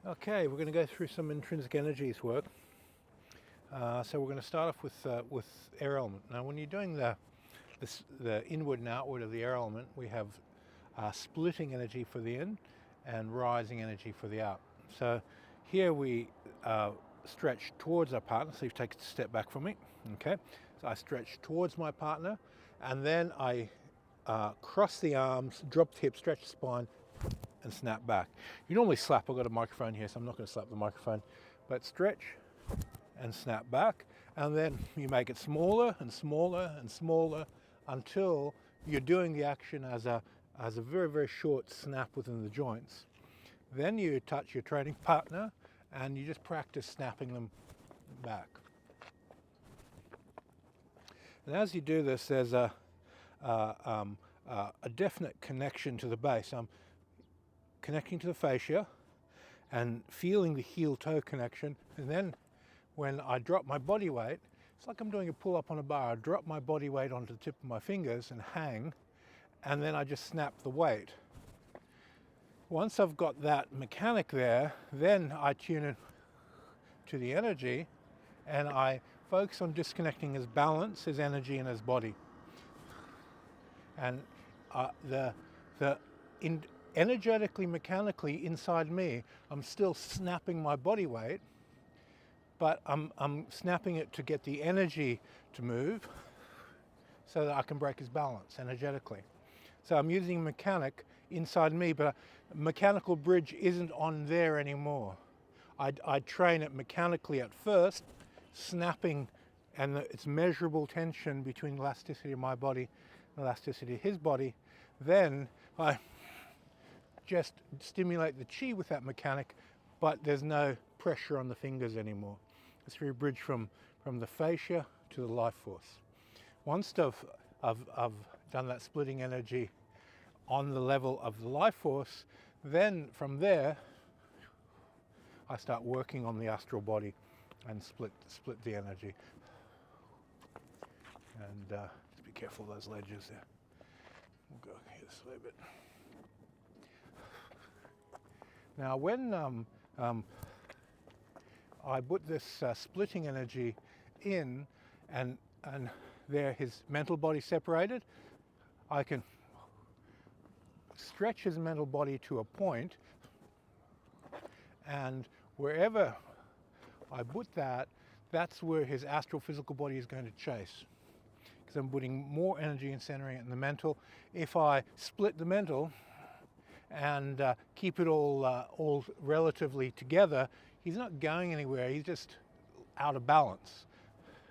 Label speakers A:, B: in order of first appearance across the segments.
A: Okay, we're going to go through some intrinsic energies work. So we're going to start off with air element. Now, when you're doing the inward and outward of the air element, we have splitting energy for the in and rising energy for the out. So here we stretch towards our partner. So you take a step back from me. Okay, so I stretch towards my partner, and then I cross the arms, drop the hip, stretch the spine, and snap back. You normally slap. I've got a microphone here, so I'm not going to slap the microphone, but stretch and snap back, and then you make it smaller and smaller and smaller until you're doing the action as a very, very short snap within the joints. Then you touch your training partner and you just practice snapping them back. And as you do this, there's a definite connection to the base. I'm connecting to the fascia and feeling the heel-toe connection, and then when I drop my body weight, it's like I'm doing a pull-up on a bar. I drop my body weight onto the tip of my fingers and hang, and then I just snap the weight. Once I've got that mechanic there, then I tune in to the energy, and I focus on disconnecting his balance, his energy, and his body. And energetically, mechanically, inside me, I'm still snapping my body weight, but I'm snapping it to get the energy to move so that I can break his balance energetically. So I'm using mechanic inside me, but a mechanical bridge isn't on there anymore. I train it mechanically at first, snapping, and it's measurable tension between elasticity of my body and elasticity of his body. Then I just stimulate the chi with that mechanic, but there's no pressure on the fingers anymore. It's a bridge from the fascia to the life force. Once I've done that splitting energy on the level of the life force, then from there I start working on the astral body and split the energy. And just be careful of those ledges there. We'll go here this way a bit. Now, when I put this splitting energy in, and there his mental body separated, I can stretch his mental body to a point, and wherever I put that, that's where his astral physical body is going to chase, because I'm putting more energy and centering it in the mental. If I split the mental and keep it all relatively together, he's not going anywhere, he's just out of balance.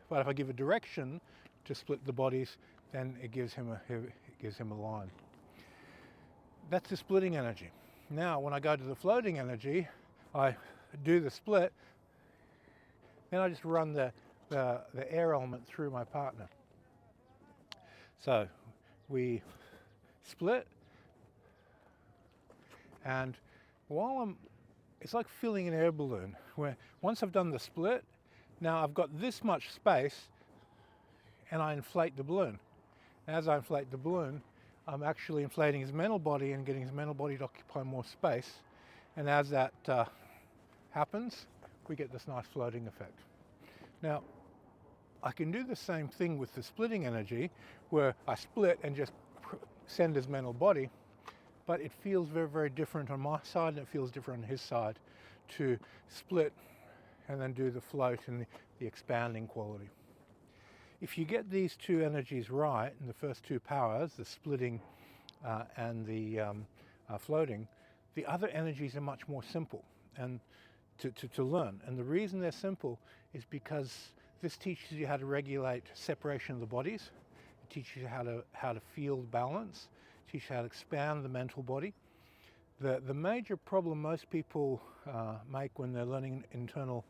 A: But if I give a direction to split the bodies, then it gives him a line. That's the splitting energy. Now, when I go to the floating energy, I do the split, then I just run the air element through my partner. So we split, and it's like filling an air balloon, where once I've done the split, now I've got this much space, and I inflate the balloon. As I inflate the balloon, I'm actually inflating his mental body and getting his mental body to occupy more space. And as that happens, we get this nice floating effect. Now, I can do the same thing with the splitting energy, where I split and just send his mental body, but it feels very, very different on my side, and it feels different on his side to split and then do the float and the expanding quality. If you get these two energies right, in the first two powers, the splitting and the floating, the other energies are much more simple and to learn. And the reason they're simple is because this teaches you how to regulate separation of the bodies. It teaches you how to field balance. It teaches you how to expand the mental body. The major problem most people make when they're learning internal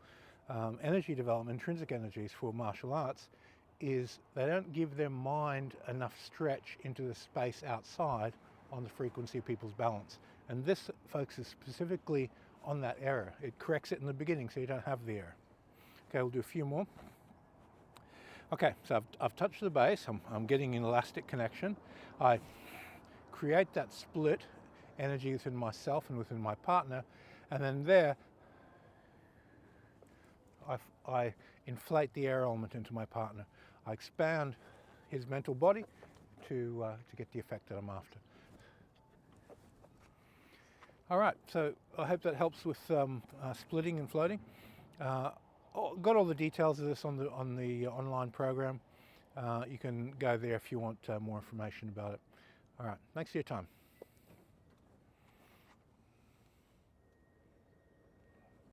A: energy development, intrinsic energies for martial arts, is they don't give their mind enough stretch into the space outside on the frequency of people's balance. And this focuses specifically on that error. It corrects it in the beginning so you don't have the error. Okay, we'll do a few more. Okay, so I've touched the base, I'm getting an elastic connection. I create that split energy within myself and within my partner, and then there I inflate the air element into my partner. I expand his mental body to get the effect that I'm after. All right, so I hope that helps with splitting and floating. Got all the details of this on the online program. You can go there if you want more information about it. All right, thanks for your time.